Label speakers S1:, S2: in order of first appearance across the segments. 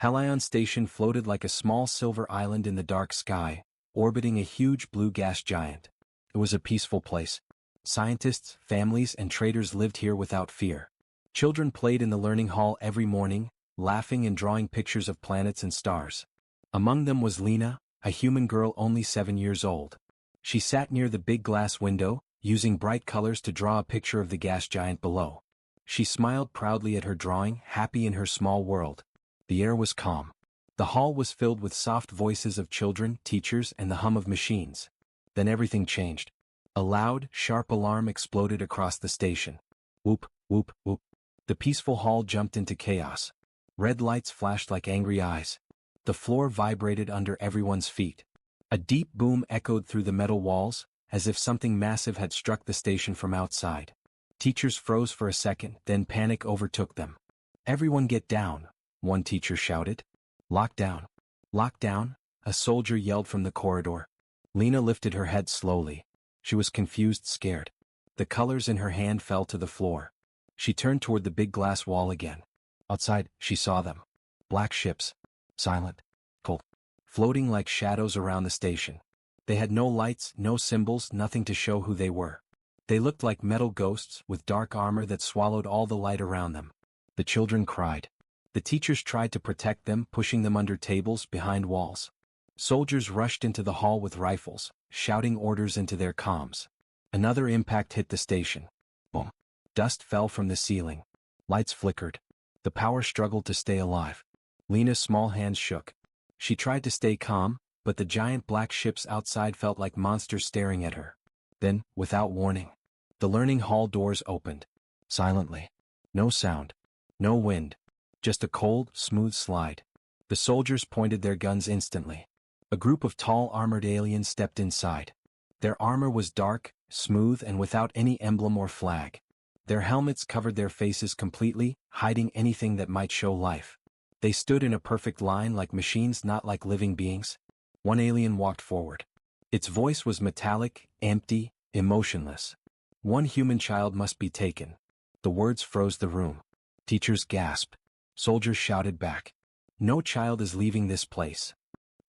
S1: Halion Station floated like a small silver island in the dark sky, orbiting a huge blue gas giant. It was a peaceful place. Scientists, families, and traders lived here without fear. Children played in the learning hall every morning, laughing and drawing pictures of planets and stars. Among them was Lena, a human girl only 7 years old. She sat near the big glass window, using bright colors to draw a picture of the gas giant below. She smiled proudly at her drawing, happy in her small world. The air was calm. The hall was filled with soft voices of children, teachers, and the hum of machines. Then everything changed. A loud, sharp alarm exploded across the station. Whoop, whoop, whoop. The peaceful hall jumped into chaos. Red lights flashed like angry eyes. The floor vibrated under everyone's feet. A deep boom echoed through the metal walls, as if something massive had struck the station from outside. Teachers froze for a second, then panic overtook them. "Everyone get down," one teacher shouted. "Lock down. Lock down," a soldier yelled from the corridor. Lena lifted her head slowly. She was confused, scared. The colors in her hand fell to the floor. She turned toward the big glass wall again. Outside, she saw them. Black ships. Silent. Cold. Floating like shadows around the station. They had no lights, no symbols, nothing to show who they were. They looked like metal ghosts, with dark armor that swallowed all the light around them. The children cried. The teachers tried to protect them, pushing them under tables, behind walls. Soldiers rushed into the hall with rifles, shouting orders into their comms. Another impact hit the station. Boom. Dust fell from the ceiling. Lights flickered. The power struggled to stay alive. Lena's small hands shook. She tried to stay calm, but the giant black ships outside felt like monsters staring at her. Then, without warning, the learning hall doors opened. Silently. No sound. No wind. Just a cold, smooth slide. The soldiers pointed their guns instantly. A group of tall armored aliens stepped inside. Their armor was dark, smooth, and without any emblem or flag. Their helmets covered their faces completely, hiding anything that might show life. They stood in a perfect line like machines, not like living beings. One alien walked forward. Its voice was metallic, empty, emotionless. "One human child must be taken." The words froze the room. Teachers gasped. Soldiers shouted back. "No child is leaving this place.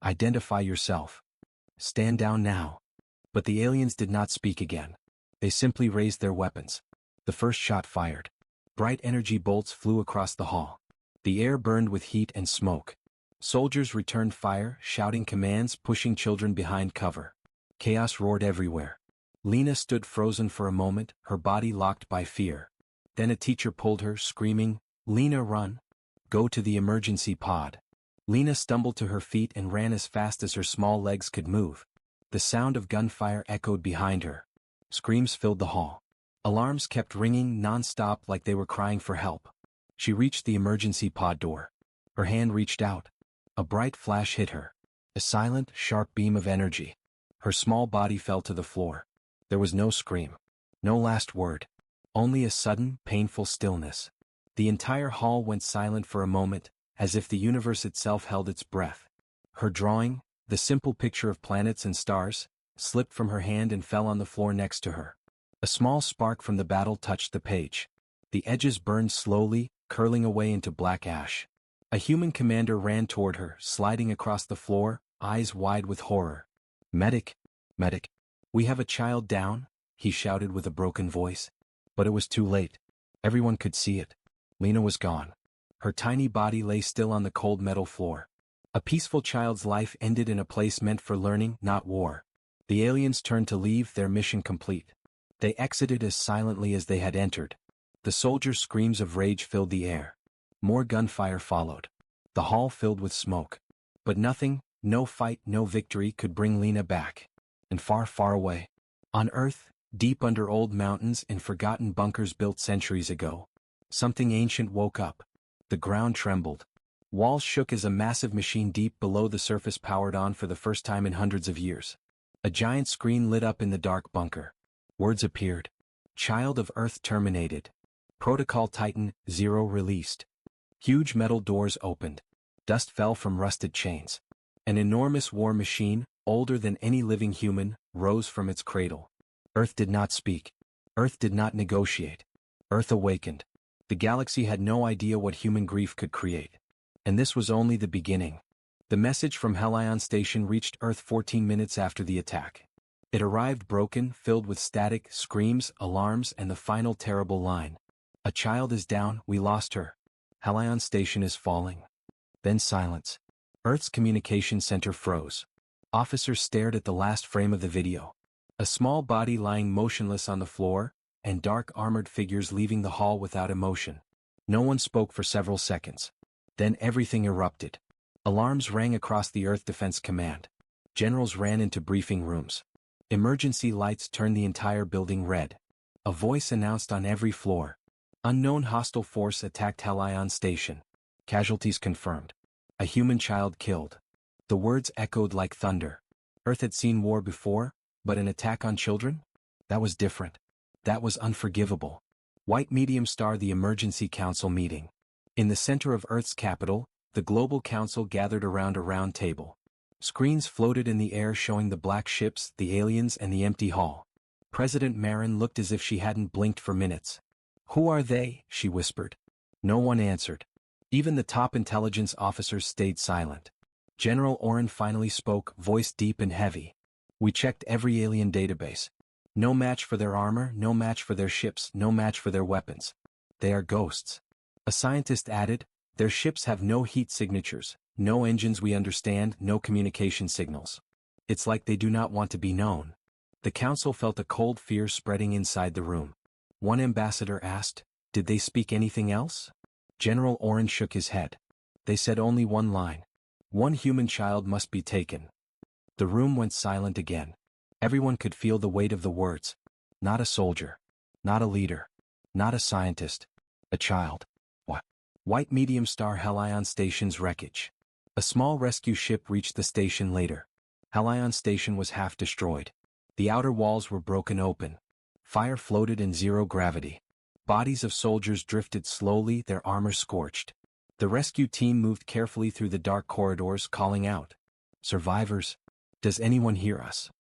S1: Identify yourself. Stand down now." But the aliens did not speak again. They simply raised their weapons. The first shot fired. Bright energy bolts flew across the hall. The air burned with heat and smoke. Soldiers returned fire, shouting commands, pushing children behind cover. Chaos roared everywhere. Lena stood frozen for a moment, her body locked by fear. Then a teacher pulled her, screaming, "Lena, run! Go to the emergency pod." Lena stumbled to her feet and ran as fast as her small legs could move. The sound of gunfire echoed behind her. Screams filled the hall. Alarms kept ringing non-stop like they were crying for help. She reached the emergency pod door. Her hand reached out. A bright flash hit her. A silent, sharp beam of energy. Her small body fell to the floor. There was no scream. No last word. Only a sudden, painful stillness. The entire hall went silent for a moment, as if the universe itself held its breath. Her drawing, the simple picture of planets and stars, slipped from her hand and fell on the floor next to her. A small spark from the battle touched the page. The edges burned slowly, curling away into black ash. A human commander ran toward her, sliding across the floor, eyes wide with horror. "Medic! Medic! We have a child down," he shouted with a broken voice. But it was too late. Everyone could see it. Lena was gone. Her tiny body lay still on the cold metal floor. A peaceful child's life ended in a place meant for learning, not war. The aliens turned to leave, their mission complete. They exited as silently as they had entered. The soldiers' screams of rage filled the air. More gunfire followed. The hall filled with smoke. But nothing, no fight, no victory could bring Lena back. And far, far away, on Earth, deep under old mountains in forgotten bunkers built centuries ago, something ancient woke up. The ground trembled. Walls shook as a massive machine deep below the surface powered on for the first time in hundreds of years. A giant screen lit up in the dark bunker. Words appeared. "Child of Earth terminated. Protocol Titan 0 released." Huge metal doors opened. Dust fell from rusted chains. An enormous war machine, older than any living human, rose from its cradle. Earth did not speak. Earth did not negotiate. Earth awakened. The galaxy had no idea what human grief could create. And this was only the beginning. The message from Helion Station reached Earth 14 minutes after the attack. It arrived broken, filled with static, screams, alarms, and the final terrible line. "A child is down, we lost her. Helion Station is falling." Then silence. Earth's communication center froze. Officers stared at the last frame of the video. A small body lying motionless on the floor, and dark armored figures leaving the hall without emotion. No one spoke for several seconds. Then everything erupted. Alarms rang across the Earth Defense Command. Generals ran into briefing rooms. Emergency lights turned the entire building red. A voice announced on every floor. "Unknown hostile force attacked Helion Station. Casualties confirmed. A human child killed." The words echoed like thunder. Earth had seen war before, but an attack on children? That was different. That was unforgivable. White Medium Star. The Emergency Council meeting. In the center of Earth's capital, the Global Council gathered around a round table. Screens floated in the air showing the black ships, the aliens, and the empty hall. President Marin looked as if she hadn't blinked for minutes. "Who are they?" she whispered. No one answered. Even the top intelligence officers stayed silent. General Oren finally spoke, voice deep and heavy. "We checked every alien database. No match for their armor, no match for their ships, no match for their weapons. They are ghosts." A scientist added, "Their ships have no heat signatures, no engines we understand, no communication signals. It's like they do not want to be known." The council felt a cold fear spreading inside the room. One ambassador asked, "Did they speak anything else?" General Oren shook his head. "They said only one line. One human child must be taken." The room went silent again. Everyone could feel the weight of the words. Not a soldier. Not a leader. Not a scientist. A child. What? White Medium Star. Helion Station's wreckage. A small rescue ship reached the station later. Helion Station was half destroyed. The outer walls were broken open. Fire floated in zero gravity. Bodies of soldiers drifted slowly, their armor scorched. The rescue team moved carefully through the dark corridors, calling out, "Survivors? Does anyone hear us?"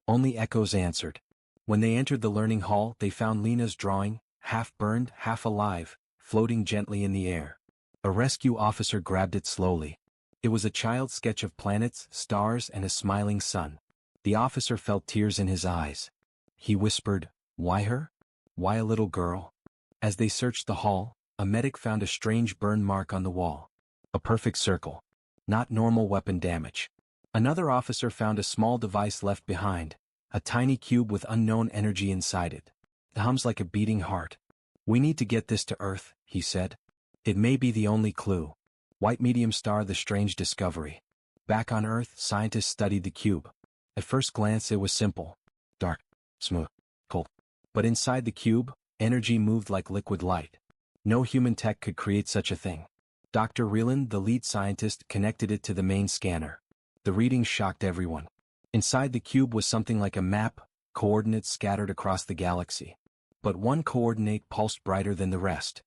S1: Only echoes answered. When they entered the learning hall, they found Lena's drawing, half burned, half alive, floating gently in the air. A rescue officer grabbed it slowly. It was a child's sketch of planets, stars, and a smiling sun. The officer felt tears in his eyes. He whispered, "Why her? Why a little girl?" As they searched the hall, a medic found a strange burn mark on the wall. A perfect circle. Not normal weapon damage. Another officer found a small device left behind, a tiny cube with unknown energy inside it. It hums like a beating heart. "We need to get this to Earth," he said. "It may be the only clue." White Medium Star. The strange discovery. Back on Earth, scientists studied the cube. At first glance it was simple. Dark, smooth, cold. But inside the cube, energy moved like liquid light. No human tech could create such a thing. Dr. Reeland, the lead scientist, connected it to the main scanner. The readings shocked everyone. Inside the cube was something like a map, coordinates scattered across the galaxy. But one coordinate pulsed brighter than the rest.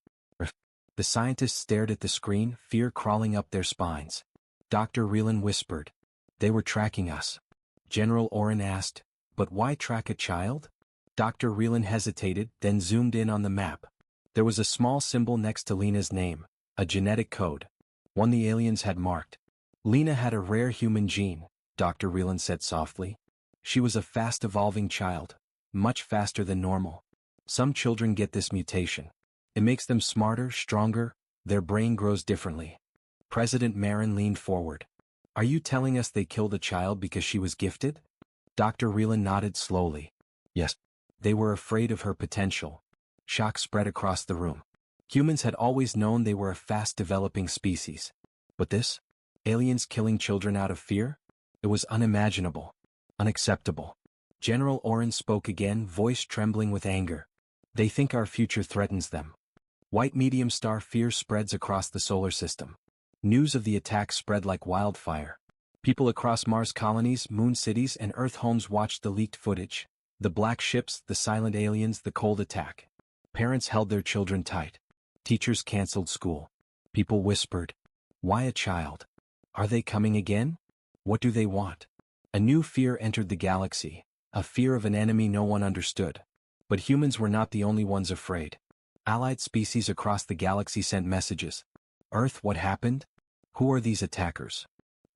S1: The scientists stared at the screen, fear crawling up their spines. Dr. Reeland whispered, "They were tracking us." General Oren asked, "But why track a child?" Dr. Reeland hesitated, then zoomed in on the map. There was a small symbol next to Lena's name, a genetic code. One the aliens had marked. Lena had a rare human gene, Dr. Reeland said softly. She was a fast-evolving child, much faster than normal. Some children get this mutation. It makes them smarter, stronger, their brain grows differently. President Marin leaned forward. "Are you telling us they killed a child because she was gifted?" Dr. Reeland nodded slowly. "Yes. They were afraid of her potential." Shock spread across the room. Humans had always known they were a fast-developing species. But this? Aliens killing children out of fear? It was unimaginable. Unacceptable. General Oren spoke again, voice trembling with anger. "They think our future threatens them." White Medium Star. Fear spreads across the solar system. News of the attack spread like wildfire. People across Mars colonies, moon cities, and Earth homes watched the leaked footage. The black ships, the silent aliens, the cold attack. Parents held their children tight. Teachers canceled school. People whispered, "Why a child? Are they coming again? What do they want?" A new fear entered the galaxy, a fear of an enemy no one understood. But humans were not the only ones afraid. Allied species across the galaxy sent messages. "Earth, what happened? Who are these attackers?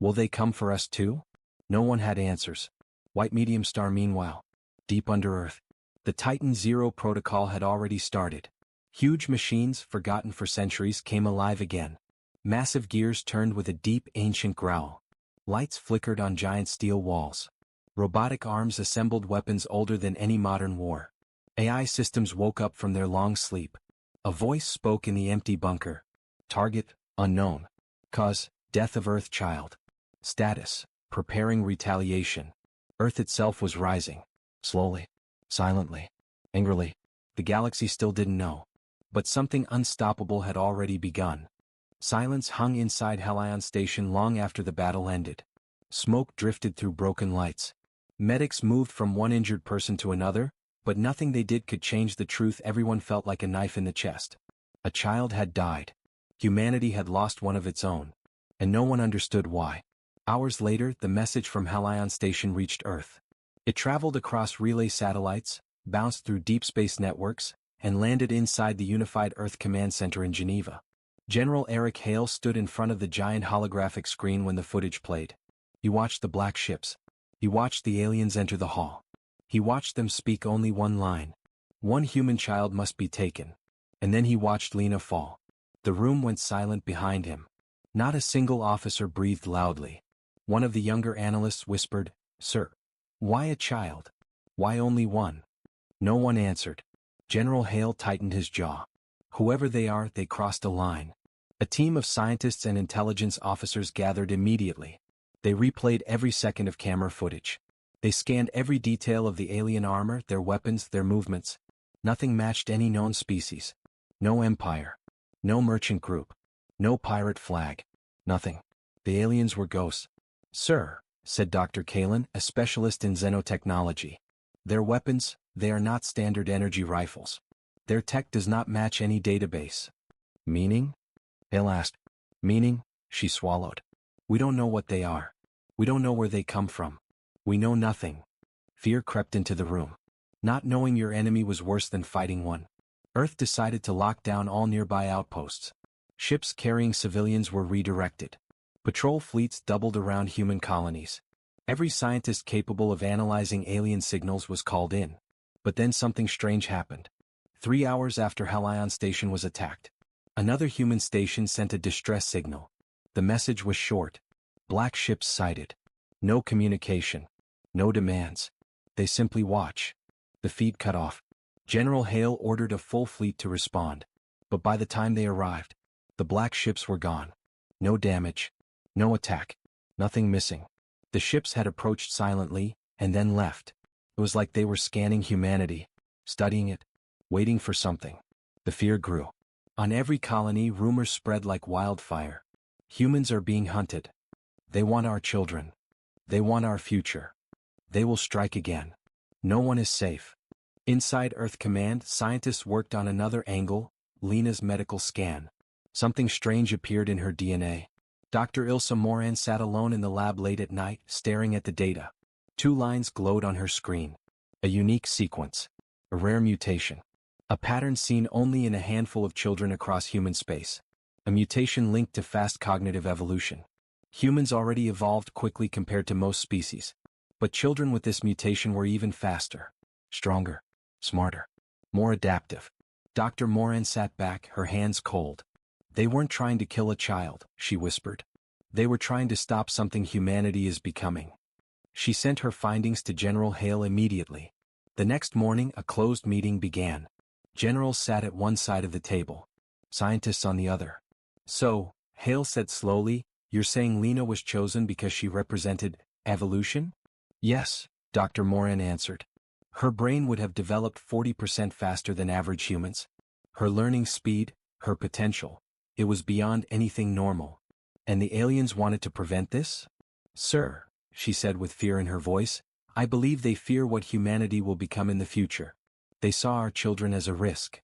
S1: Will they come for us too? No one had answers. White medium star meanwhile. Deep under Earth. The Titan Zero protocol had already started. Huge machines, forgotten for centuries, came alive again. Massive gears turned with a deep, ancient growl. Lights flickered on giant steel walls. Robotic arms assembled weapons older than any modern war. AI systems woke up from their long sleep. A voice spoke in the empty bunker. Target, unknown. Cause, death of Earth child. Status, preparing retaliation. Earth itself was rising. Slowly. Silently. Angrily. The galaxy still didn't know. But something unstoppable had already begun. Silence hung inside Helion Station long after the battle ended. Smoke drifted through broken lights. Medics moved from one injured person to another, but nothing they did could change the truth. Everyone felt like a knife in the chest. A child had died. Humanity had lost one of its own. And no one understood why. Hours later, the message from Helion Station reached Earth. It traveled across relay satellites, bounced through deep space networks, and landed inside the Unified Earth Command Center in Geneva. General Eric Hale stood in front of the giant holographic screen when the footage played. He watched the black ships. He watched the aliens enter the hall. He watched them speak only one line. One human child must be taken. And then he watched Lena fall. The room went silent behind him. Not a single officer breathed loudly. One of the younger analysts whispered, "Sir, why a child? Why only one?" No one answered. General Hale tightened his jaw. Whoever they are, they crossed a line. A team of scientists and intelligence officers gathered immediately. They replayed every second of camera footage. They scanned every detail of the alien armor, their weapons, their movements. Nothing matched any known species. No empire. No merchant group. No pirate flag. Nothing. The aliens were ghosts. "Sir," said Dr. Kalin, a specialist in xenotechnology. "Their weapons, they are not standard energy rifles. Their tech does not match any database." "Meaning?" Hale asked. "Meaning," she swallowed. "We don't know what they are. We don't know where they come from. We know nothing." Fear crept into the room. Not knowing your enemy was worse than fighting one. Earth decided to lock down all nearby outposts. Ships carrying civilians were redirected. Patrol fleets doubled around human colonies. Every scientist capable of analyzing alien signals was called in. But then something strange happened. 3 hours after Helion Station was attacked, another human station sent a distress signal. The message was short. Black ships sighted. No communication. No demands. They simply watch. The feed cut off. General Hale ordered a full fleet to respond. But by the time they arrived, the black ships were gone. No damage. No attack. Nothing missing. The ships had approached silently, and then left. It was like they were scanning humanity, studying it, waiting for something. The fear grew. On every colony, rumors spread like wildfire. Humans are being hunted. They want our children. They want our future. They will strike again. No one is safe. Inside Earth Command, scientists worked on another angle, Lena's medical scan. Something strange appeared in her DNA. Dr. Ilsa Moran sat alone in the lab late at night, staring at the data. 2 lines glowed on her screen. A unique sequence. A rare mutation. A pattern seen only in a handful of children across human space. A mutation linked to fast cognitive evolution. Humans already evolved quickly compared to most species. But children with this mutation were even faster. Stronger. Smarter. More adaptive. Dr. Moran sat back, her hands cold. "They weren't trying to kill a child," she whispered. "They were trying to stop something humanity is becoming." She sent her findings to General Hale immediately. The next morning, a closed meeting began. Generals sat at one side of the table. Scientists on the other. "So," Hale said slowly, "you're saying Lena was chosen because she represented evolution?" "Yes," Dr. Moran answered. "Her brain would have developed 40% faster than average humans. Her learning speed, her potential. It was beyond anything normal. And the aliens wanted to prevent this?" "Sir," she said with fear in her voice, "I believe they fear what humanity will become in the future. They saw our children as a risk."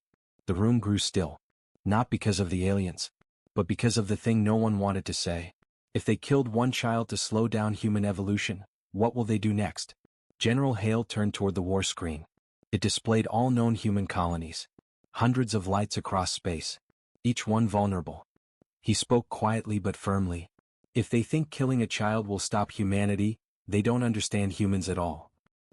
S1: The room grew still. Not because of the aliens, but because of the thing no one wanted to say. If they killed one child to slow down human evolution, what will they do next? General Hale turned toward the war screen. It displayed all known human colonies. Hundreds of lights across space. Each one vulnerable. He spoke quietly but firmly. If they think killing a child will stop humanity, they don't understand humans at all.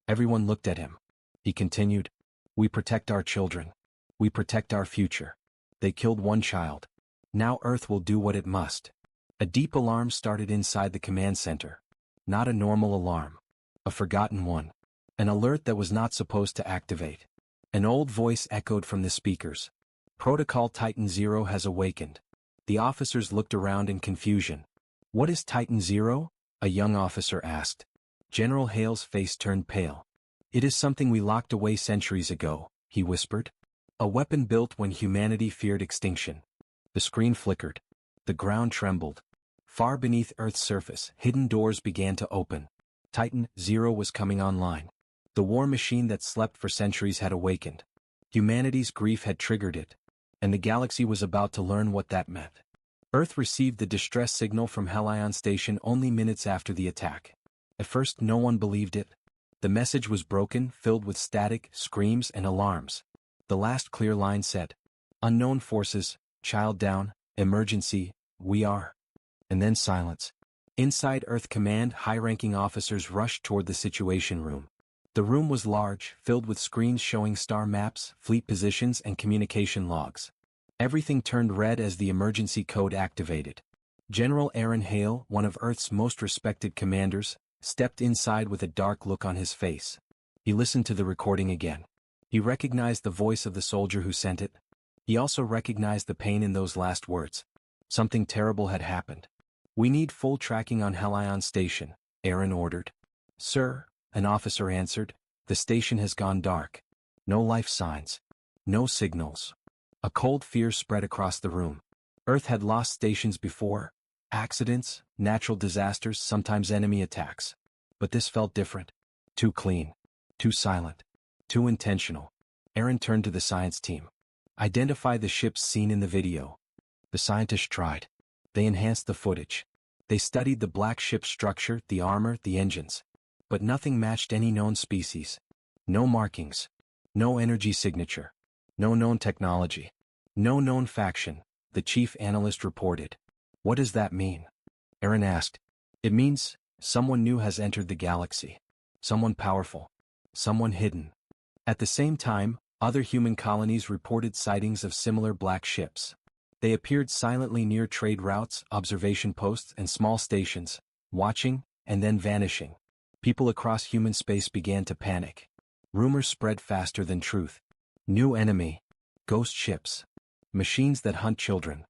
S1: Everyone looked at him. He continued, "We protect our children. We protect our future. They killed one child. Now Earth will do what it must." A deep alarm started inside the command center. Not a normal alarm. A forgotten one. An alert that was not supposed to activate. An old voice echoed from the speakers. "Protocol Titan Zero has awakened." The officers looked around in confusion. "What is Titan Zero?" a young officer asked. General Hale's face turned pale. "It is something we locked away centuries ago," he whispered. "A weapon built when humanity feared extinction." The screen flickered. The ground trembled. Far beneath Earth's surface, hidden doors began to open. Titan Zero was coming online. The war machine that slept for centuries had awakened. Humanity's grief had triggered it. And the galaxy was about to learn what that meant. Earth received the distress signal from Helion Station only minutes after the attack. At first no one believed it. The message was broken, filled with static, screams, and alarms. The last clear line said, "Unknown forces, child down, emergency, we are." And then silence. Inside Earth Command, high-ranking officers rushed toward the Situation Room. The room was large, filled with screens showing star maps, fleet positions, and communication logs. Everything turned red as the emergency code activated. General Aaron Hale, one of Earth's most respected commanders, stepped inside with a dark look on his face. He listened to the recording again. He recognized the voice of the soldier who sent it. He also recognized the pain in those last words. Something terrible had happened. "We need full tracking on Helion Station," Aaron ordered. "Sir," an officer answered, "the station has gone dark. No life signs. No signals." A cold fear spread across the room. Earth had lost stations before. Accidents, natural disasters, sometimes enemy attacks. But this felt different. Too clean. Too silent. Too intentional. Aaron turned to the science team. "Identify the ships seen in the video." The scientists tried. They enhanced the footage. They studied the black ship's structure, the armor, the engines. But nothing matched any known species. No markings. No energy signature. No known technology. No known faction, the chief analyst reported. "What does that mean?" Aaron asked. "It means someone new has entered the galaxy. Someone powerful. Someone hidden." At the same time, other human colonies reported sightings of similar black ships. They appeared silently near trade routes, observation posts, and small stations, watching, and then vanishing. People across human space began to panic. Rumors spread faster than truth. New enemy. Ghost ships. Machines that hunt children.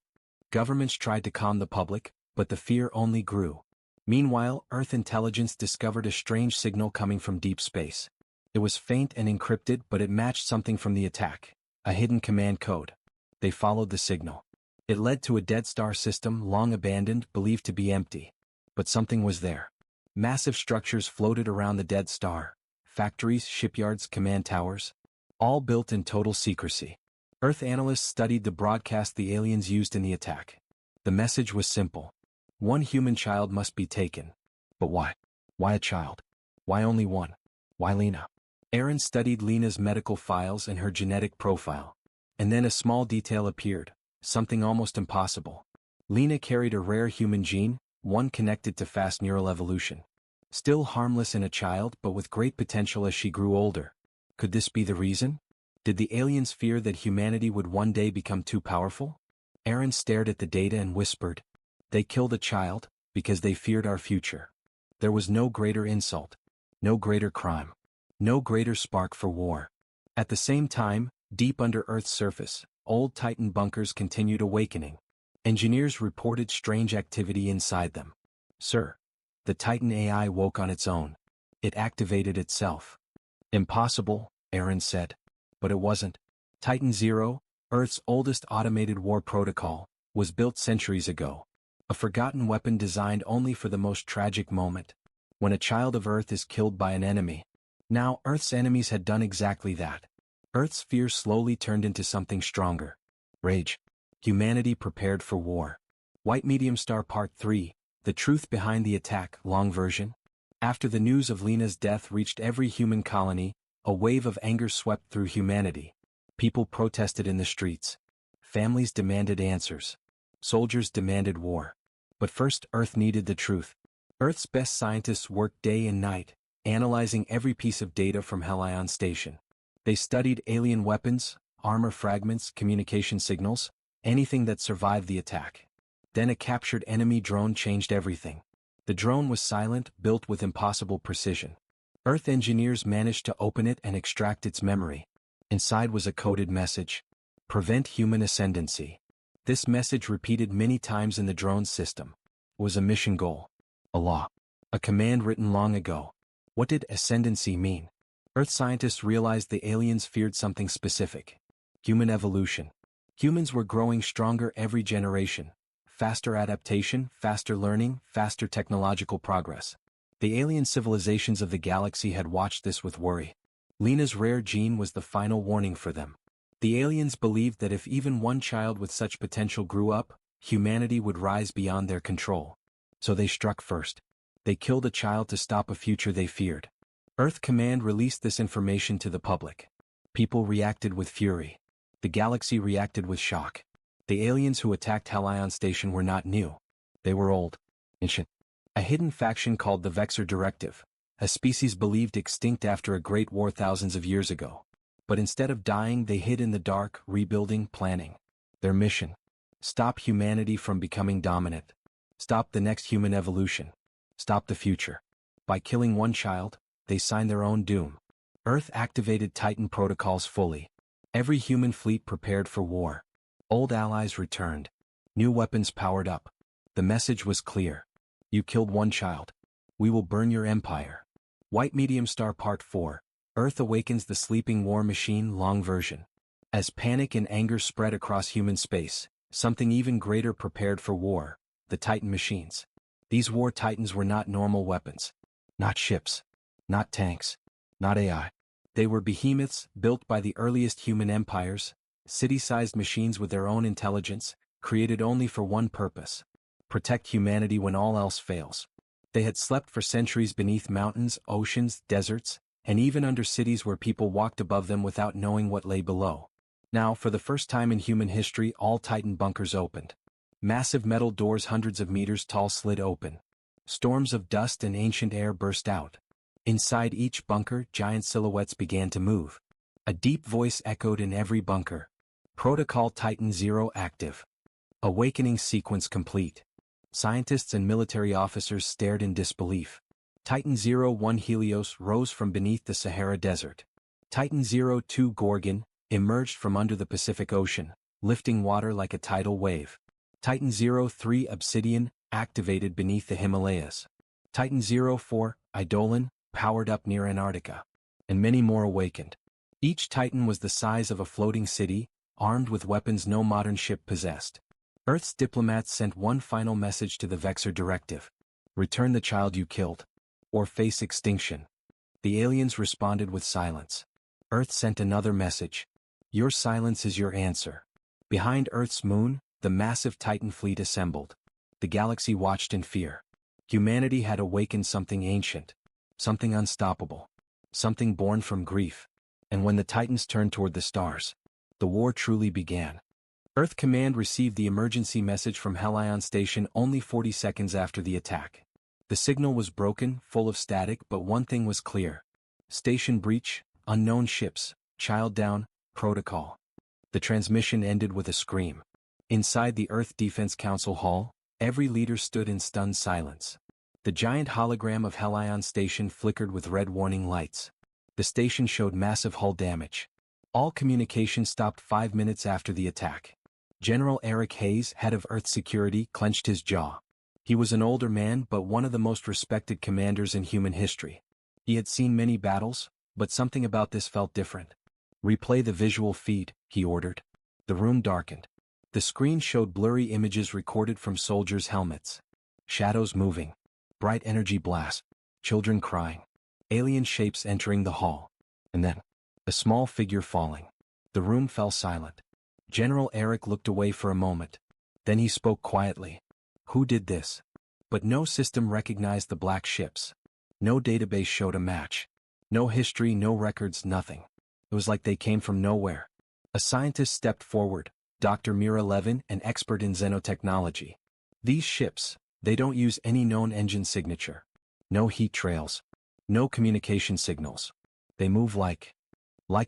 S1: Governments tried to calm the public, but the fear only grew. Meanwhile, Earth intelligence discovered a strange signal coming from deep space. It was faint and encrypted, but it matched something from the attack. A hidden command code. They followed the signal. It led to a dead star system, long abandoned, believed to be empty. But something was there. Massive structures floated around the dead star. Factories, shipyards, command towers. All built in total secrecy. Earth analysts studied the broadcast the aliens used in the attack. The message was simple. One human child must be taken. But why? Why a child? Why only one? Why Lena? Aaron studied Lena's medical files and her genetic profile. And then a small detail appeared. Something almost impossible. Lena carried a rare human gene, one connected to fast neural evolution. Still harmless in a child, but with great potential as she grew older. Could this be the reason? Did the aliens fear that humanity would one day become too powerful? Aaron stared at the data and whispered, "They killed a child, because they feared our future." There was no greater insult. No greater crime. No greater spark for war. At the same time, deep under Earth's surface, old Titan bunkers continued awakening. Engineers reported strange activity inside them. "Sir, the Titan AI woke on its own. It activated itself." "Impossible," Aaron said. But it wasn't. Titan Zero, Earth's oldest automated war protocol, was built centuries ago. A forgotten weapon designed only for the most tragic moment. When a child of Earth is killed by an enemy. Now Earth's enemies had done exactly that. Earth's fear slowly turned into something stronger. Rage. Humanity prepared for war. White Medium Star Part 3, The Truth Behind the Attack, long version. After the news of Lena's death reached every human colony, a wave of anger swept through humanity. People protested in the streets. Families demanded answers. Soldiers demanded war. But first, Earth needed the truth. Earth's best scientists worked day and night, analyzing every piece of data from Helion Station. They studied alien weapons, armor fragments, communication signals, anything that survived the attack. Then a captured enemy drone changed everything. The drone was silent, built with impossible precision. Earth engineers managed to open it and extract its memory. Inside was a coded message: "Prevent human ascendancy." This message, repeated many times in the drone's system, was a mission goal. A law. A command written long ago. What did ascendancy mean? Earth scientists realized the aliens feared something specific: human evolution. Humans were growing stronger every generation. Faster adaptation, faster learning, faster technological progress. The alien civilizations of the galaxy had watched this with worry. Lena's rare gene was the final warning for them. The aliens believed that if even one child with such potential grew up, humanity would rise beyond their control. So they struck first. They killed a child to stop a future they feared. Earth Command released this information to the public. People reacted with fury. The galaxy reacted with shock. The aliens who attacked Helion Station were not new. They were old, ancient. A hidden faction called the Vexor Directive, a species believed extinct after a great war thousands of years ago. But instead of dying, they hid in the dark, rebuilding, planning. Their mission: stop humanity from becoming dominant. Stop the next human evolution. Stop the future. By killing one child, they signed their own doom. Earth activated Titan protocols fully. Every human fleet prepared for war. Old allies returned. New weapons powered up. The message was clear: you killed one child. We will burn your empire. White Medium Star Part 4. Earth Awakens the Sleeping War Machine, long version. As panic and anger spread across human space, something even greater prepared for war: the Titan machines. These war titans were not normal weapons. Not ships. Not tanks. Not AI. They were behemoths built by the earliest human empires, city-sized machines with their own intelligence, created only for one purpose: protect humanity when all else fails. They had slept for centuries beneath mountains, oceans, deserts, and even under cities where people walked above them without knowing what lay below. Now, for the first time in human history, all Titan bunkers opened. Massive metal doors hundreds of meters tall slid open. Storms of dust and ancient air burst out. Inside each bunker, giant silhouettes began to move. A deep voice echoed in every bunker: Protocol Titan 0 active. Awakening sequence complete. Scientists and military officers stared in disbelief. Titan 01 Helios rose from beneath the Sahara Desert. Titan 02 Gorgon emerged from under the Pacific Ocean, lifting water like a tidal wave. Titan 03 Obsidian activated beneath the Himalayas. Titan 04 Eidolon powered up near Antarctica. And many more awakened. Each Titan was the size of a floating city, armed with weapons no modern ship possessed. Earth's diplomats sent one final message to the Vexor Directive: return the child you killed, or face extinction. The aliens responded with silence. Earth sent another message: your silence is your answer. Behind Earth's moon, the massive Titan fleet assembled. The galaxy watched in fear. Humanity had awakened something ancient, something unstoppable, something born from grief. And when the Titans turned toward the stars, the war truly began. Earth Command received the emergency message from Helion Station only 40 seconds after the attack. The signal was broken, full of static, but one thing was clear: station breach, unknown ships, child down, protocol. The transmission ended with a scream. Inside the Earth Defense Council hall, every leader stood in stunned silence. The giant hologram of Helion Station flickered with red warning lights. The station showed massive hull damage. All communication stopped 5 minutes after the attack. General Eric Hayes, head of Earth Security, clenched his jaw. He was an older man but one of the most respected commanders in human history. He had seen many battles, but something about this felt different. Replay the visual feed, he ordered. The room darkened. The screen showed blurry images recorded from soldiers' helmets. Shadows moving. Bright energy blasts. Children crying. Alien shapes entering the hall. And then, a small figure falling. The room fell silent. General Eric looked away for a moment. Then he spoke quietly. Who did this? But no system recognized the black ships. No database showed a match. No history, no records, nothing. It was like they came from nowhere. A scientist stepped forward, Dr. Mira Levin, an expert in xenotechnology. These ships, they don't use any known engine signature. No heat trails. No communication signals. They move like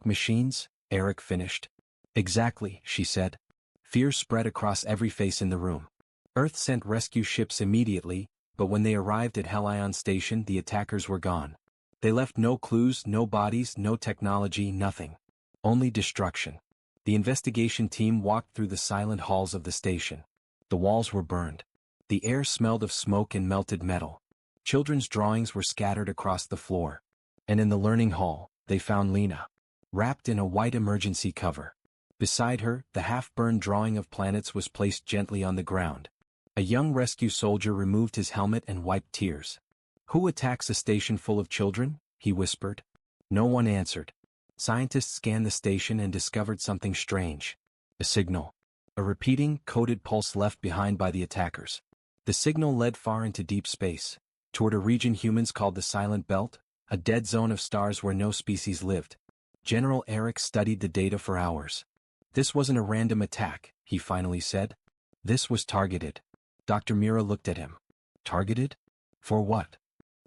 S1: machines, Eric finished. Exactly, she said. Fear spread across every face in the room. Earth sent rescue ships immediately, but when they arrived at Helion Station, the attackers were gone. They left no clues, no bodies, no technology, nothing. Only destruction. The investigation team walked through the silent halls of the station. The walls were burned. The air smelled of smoke and melted metal. Children's drawings were scattered across the floor. And in the learning hall, they found Lena, wrapped in a white emergency cover. Beside her, the half-burned drawing of planets was placed gently on the ground. A young rescue soldier removed his helmet and wiped tears. "Who attacks a station full of children?" he whispered. No one answered. Scientists scanned the station and discovered something strange. A signal. A repeating, coded pulse left behind by the attackers. The signal led far into deep space, toward a region humans called the Silent Belt, a dead zone of stars where no species lived. General Eric studied the data for hours. "This wasn't a random attack," he finally said. "This was targeted." Dr. Mira looked at him. "Targeted? For what?"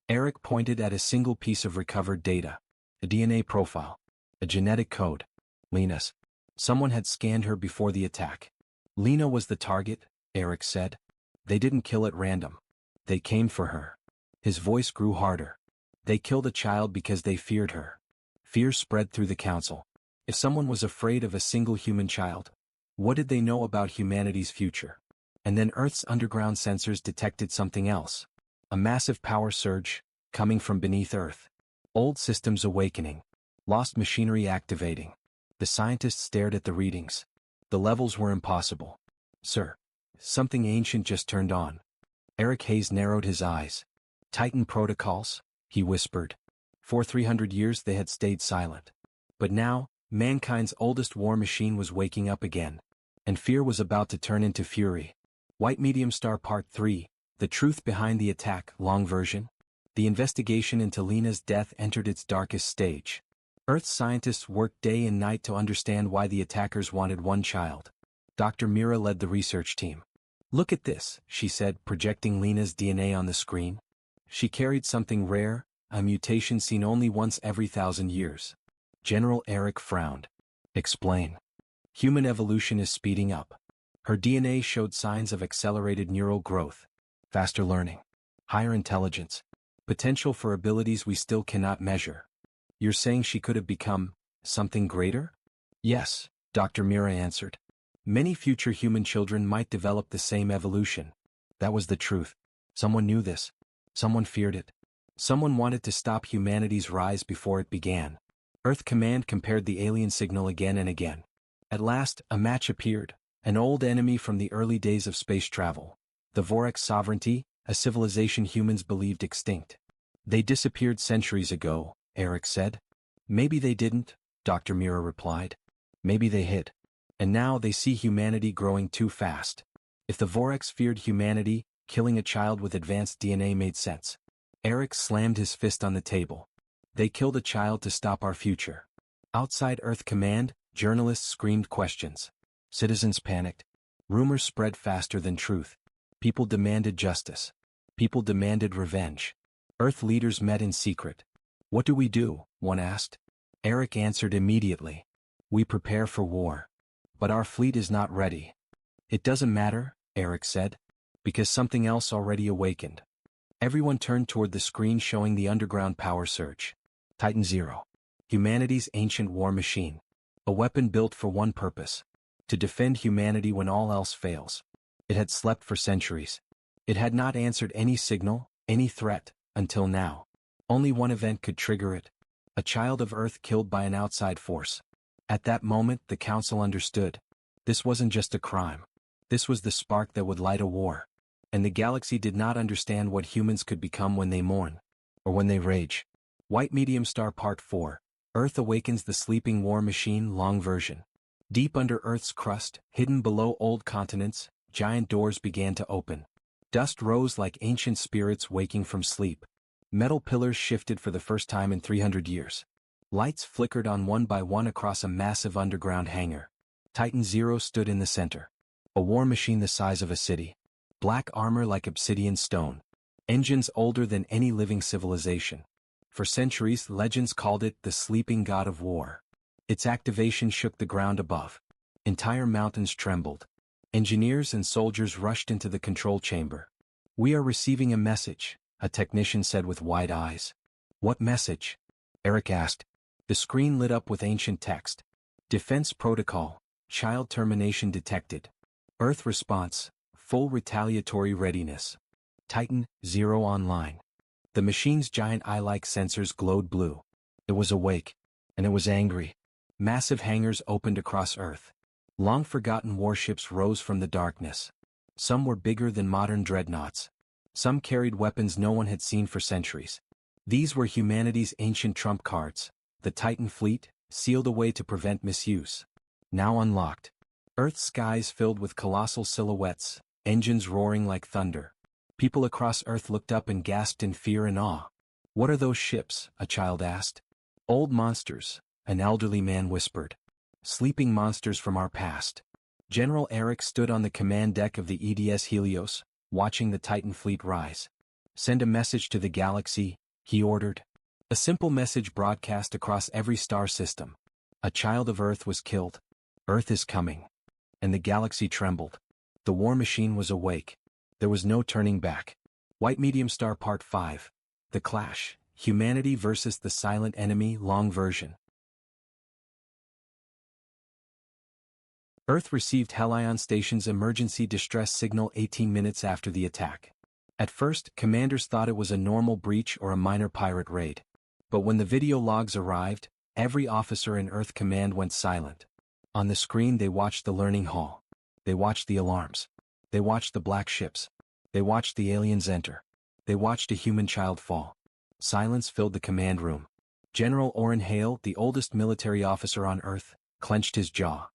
S1: Eric pointed at a single piece of recovered data. A DNA profile. A genetic code. Lena's. Someone had scanned her before the attack. Lena was the target, Eric said. They didn't kill at random. They came for her. His voice grew harder. They killed a child because they feared her. Fear spread through the council. If someone was afraid of a single human child, what did they know about humanity's future? And then Earth's underground sensors detected something else. A massive power surge, coming from beneath Earth. Old systems awakening. Lost machinery activating. The scientists stared at the readings. The levels were impossible. "Sir, something ancient just turned on." Eric Hayes narrowed his eyes. "Titan protocols," he whispered. For 300 years they had stayed silent. But now, mankind's oldest war machine was waking up again. And fear was about to turn into fury. White Medium Star Part 3, The Truth Behind the Attack, long version. The investigation into Lena's death entered its darkest stage. Earth's scientists worked day and night to understand why the attackers wanted one child. Dr. Mira led the research team. "Look at this," she said, projecting Lena's DNA on the screen. She carried something rare, a mutation seen only once every 1,000 years. General Eric frowned. "Explain." "Human evolution is speeding up." Her DNA showed signs of accelerated neural growth, faster learning, higher intelligence, potential for abilities we still cannot measure. "You're saying she could have become something greater?" "Yes," Dr. Mira answered. "Many future human children might develop the same evolution." That was the truth. Someone knew this. Someone feared it. Someone wanted to stop humanity's rise before it began. Earth Command compared the alien signal again and again. At last, a match appeared, an old enemy from the early days of space travel. The Vorex sovereignty, a civilization humans believed extinct. "They disappeared centuries ago," Eric said. "Maybe they didn't," Dr. Mira replied. "Maybe they hid. And now they see humanity growing too fast. If the Vorex feared humanity, killing a child with advanced DNA made sense." Eric slammed his fist on the table. "They killed a child to stop our future." Outside Earth Command, journalists screamed questions. Citizens panicked. Rumors spread faster than truth. People demanded justice. People demanded revenge. Earth leaders met in secret. "What do we do?" one asked. Eric answered immediately. "We prepare for war. But our fleet is not ready." "It doesn't matter," Eric said, "because something else already awakened." Everyone turned toward the screen showing the underground power surge. Titan Zero. Humanity's ancient war machine. A weapon built for one purpose. To defend humanity when all else fails. It had slept for centuries. It had not answered any signal, any threat, until now. Only one event could trigger it. A child of Earth killed by an outside force. At that moment, the Council understood. This wasn't just a crime. This was the spark that would light a war. And the galaxy did not understand what humans could become when they mourn. Or when they rage. White Medium Star Part 4. Earth Awakens the Sleeping War Machine, long version. Deep under Earth's crust, hidden below old continents, giant doors began to open. Dust rose like ancient spirits waking from sleep. Metal pillars shifted for the first time in 300 years. Lights flickered on one by one across a massive underground hangar. Titan Zero stood in the center. A war machine the size of a city. Black armor like obsidian stone. Engines older than any living civilization. For centuries, legends called it the sleeping god of war. Its activation shook the ground above. Entire mountains trembled. Engineers and soldiers rushed into the control chamber. "We are receiving a message," a technician said with wide eyes. "What message?" Eric asked. The screen lit up with ancient text. "Defense protocol. Child termination detected. Earth response. Full retaliatory readiness. Titan Zero online." The machine's giant eye-like sensors glowed blue. It was awake. And it was angry. Massive hangars opened across Earth. Long-forgotten warships rose from the darkness. Some were bigger than modern dreadnoughts. Some carried weapons no one had seen for centuries. These were humanity's ancient trump cards, the Titan fleet, sealed away to prevent misuse. Now unlocked. Earth's skies filled with colossal silhouettes, engines roaring like thunder. People across Earth looked up and gasped in fear and awe. "What are those ships?" a child asked. "Old monsters," an elderly man whispered. "Sleeping monsters from our past." General Eric stood on the command deck of the EDS Helios, watching the Titan fleet rise. "Send a message to the galaxy," he ordered. A simple message broadcast across every star system. A child of Earth was killed. Earth is coming. And the galaxy trembled. The war machine was awake. There was no turning back. White Medium Star Part 5. The Clash. Humanity versus the Silent Enemy. Long version. Earth received Helion Station's emergency distress signal 18 minutes after the attack. At first, commanders thought it was a normal breach or a minor pirate raid. But when the video logs arrived, every officer in Earth Command went silent. On the screen they watched the learning hall. They watched the alarms. They watched the black ships. They watched the aliens enter. They watched a human child fall. Silence filled the command room. General Orrin Hale, the oldest military officer on Earth, clenched his jaw.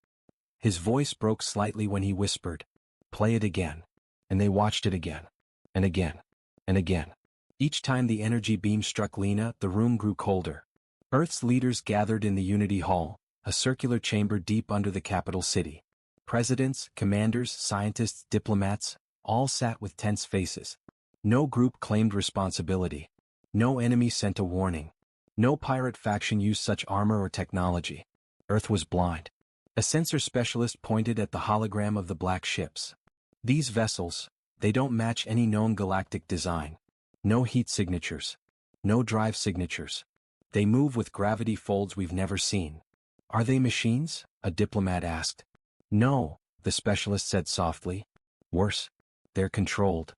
S1: His voice broke slightly when he whispered, "Play it again." And they watched it again. And again. And again. Each time the energy beam struck Lena, the room grew colder. Earth's leaders gathered in the Unity Hall, a circular chamber deep under the capital city. Presidents, commanders, scientists, diplomats, all sat with tense faces. No group claimed responsibility. No enemy sent a warning. No pirate faction used such armor or technology. Earth was blind. A sensor specialist pointed at the hologram of the black ships. "These vessels, they don't match any known galactic design. No heat signatures. No drive signatures. They move with gravity folds we've never seen." "Are they machines?" a diplomat asked. "No," the specialist said softly. "Worse. They're controlled."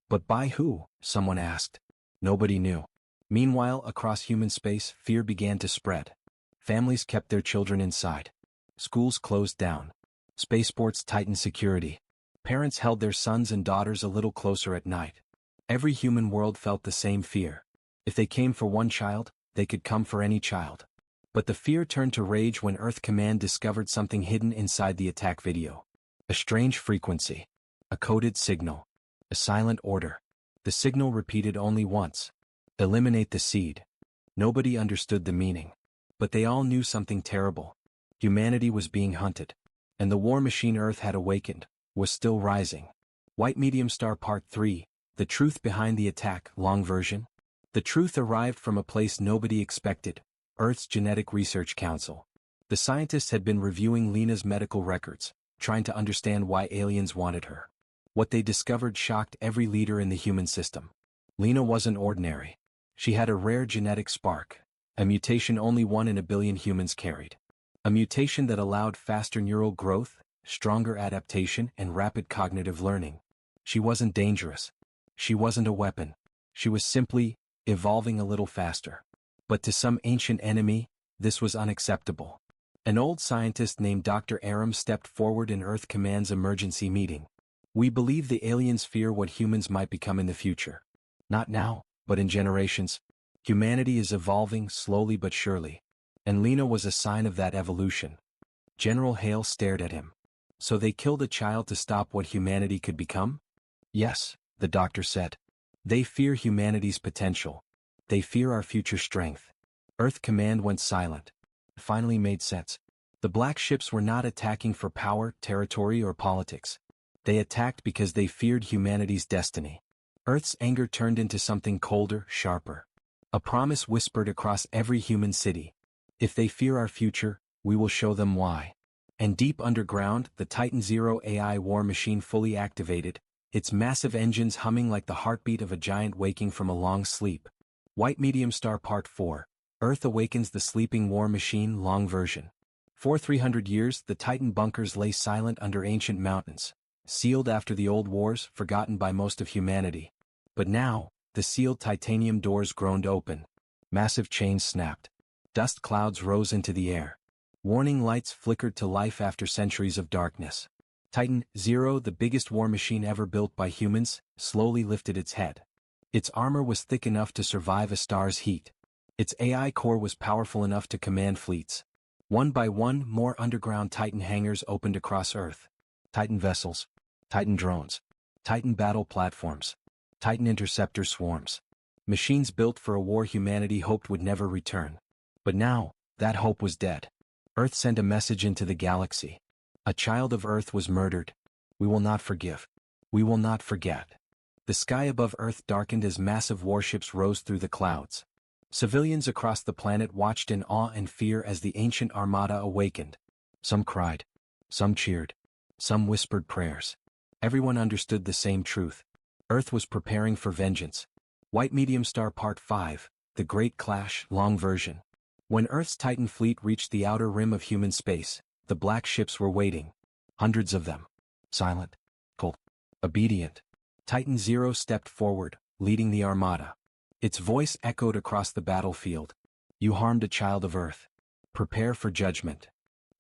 S1: "But by who?" someone asked. Nobody knew. Meanwhile, across human space, fear began to spread. Families kept their children inside. Schools closed down. Spaceports tightened security. Parents held their sons and daughters a little closer at night. Every human world felt the same fear. If they came for one child, they could come for any child. But the fear turned to rage when Earth Command discovered something hidden inside the attack video. A strange frequency. A coded signal. A silent order. The signal repeated only once. "Eliminate the seed." Nobody understood the meaning. But they all knew something terrible. Humanity was being hunted. And the war machine Earth had awakened, was still rising. White Medium Star Part 3, The Truth Behind the Attack, long version. The truth arrived from a place nobody expected, Earth's Genetic Research Council. The scientists had been reviewing Lena's medical records, trying to understand why aliens wanted her. What they discovered shocked every leader in the human system. Lena wasn't ordinary. She had a rare genetic spark, a mutation only 1 in a billion humans carried. A mutation that allowed faster neural growth, stronger adaptation, and rapid cognitive learning. She wasn't dangerous. She wasn't a weapon. She was simply evolving a little faster. But to some ancient enemy, this was unacceptable. An old scientist named Dr. Aram stepped forward in Earth Command's emergency meeting. "We believe the aliens fear what humans might become in the future. Not now, but in generations. Humanity is evolving slowly but surely. And Lena was a sign of that evolution." General Hale stared at him. "So they killed a child to stop what humanity could become?" "Yes," the doctor said. "They fear humanity's potential. They fear our future strength." Earth Command went silent. It finally made sense. The black ships were not attacking for power, territory, or politics. They attacked because they feared humanity's destiny. Earth's anger turned into something colder, sharper. A promise whispered across every human city. If they fear our future, we will show them why. And deep underground, the Titan Zero AI war machine fully activated, its massive engines humming like the heartbeat of a giant waking from a long sleep. White Medium Star Part 4. Earth Awakens the Sleeping War Machine Long Version. For 300 years, the Titan bunkers lay silent under ancient mountains, sealed after the old wars, forgotten by most of humanity. But now, the sealed titanium doors groaned open. Massive chains snapped. Dust clouds rose into the air. Warning lights flickered to life after centuries of darkness. Titan Zero, the biggest war machine ever built by humans, slowly lifted its head. Its armor was thick enough to survive a star's heat. Its AI core was powerful enough to command fleets. One by one, more underground Titan hangars opened across Earth. Titan vessels, Titan drones, Titan battle platforms, Titan interceptor swarms. Machines built for a war humanity hoped would never return. But now, that hope was dead. Earth sent a message into the galaxy. A child of Earth was murdered. We will not forgive. We will not forget. The sky above Earth darkened as massive warships rose through the clouds. Civilians across the planet watched in awe and fear as the ancient armada awakened. Some cried. Some cheered. Some whispered prayers. Everyone understood the same truth. Earth was preparing for vengeance. White Medium Star Part 5, The Great Clash, Long Version. When Earth's Titan fleet reached the outer rim of human space, the black ships were waiting. Hundreds of them. Silent. Cold. Obedient. Titan Zero stepped forward, leading the armada. Its voice echoed across the battlefield. You harmed a child of Earth. Prepare for judgment.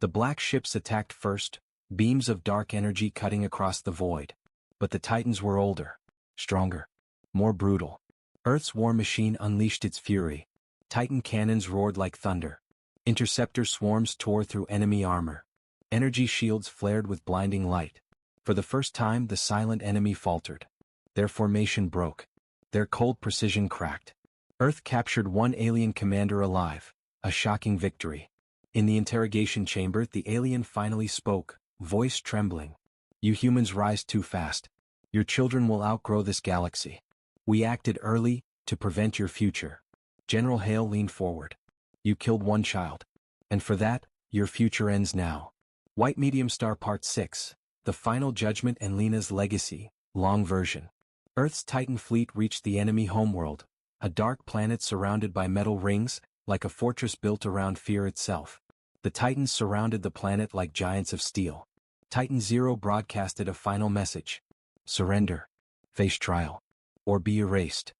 S1: The black ships attacked first, beams of dark energy cutting across the void. But the Titans were older, stronger, more brutal. Earth's war machine unleashed its fury. Titan cannons roared like thunder. Interceptor swarms tore through enemy armor. Energy shields flared with blinding light. For the first time, the silent enemy faltered. Their formation broke. Their cold precision cracked. Earth captured one alien commander alive, a shocking victory. In the interrogation chamber, the alien finally spoke, voice trembling. You humans rise too fast. Your children will outgrow this galaxy. We acted early, to prevent your future. General Hale leaned forward. You killed one child. And for that, your future ends now. White Medium Star Part 6, The Final Judgment and Lena's Legacy, Long Version. Earth's Titan fleet reached the enemy homeworld, a dark planet surrounded by metal rings, like a fortress built around fear itself. The Titans surrounded the planet like giants of steel. Titan Zero broadcasted a final message. Surrender. Face trial. Or be erased.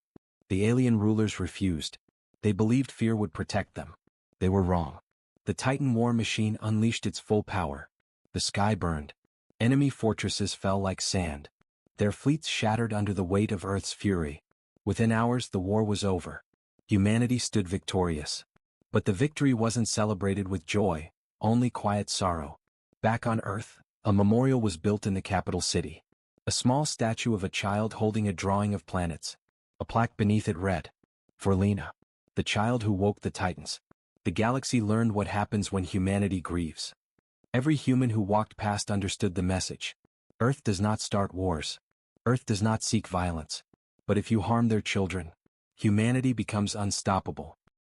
S1: The alien rulers refused. They believed fear would protect them. They were wrong. The Titan war machine unleashed its full power. The sky burned. Enemy fortresses fell like sand. Their fleets shattered under the weight of Earth's fury. Within hours, the war was over. Humanity stood victorious. But the victory wasn't celebrated with joy, only quiet sorrow. Back on Earth, a memorial was built in the capital city. A small statue of a child holding a drawing of planets. A plaque beneath it read, For Lena, the child who woke the Titans. The galaxy learned what happens when humanity grieves. Every human who walked past understood the message. Earth does not start wars. Earth does not seek violence. But if you harm their children, humanity becomes unstoppable.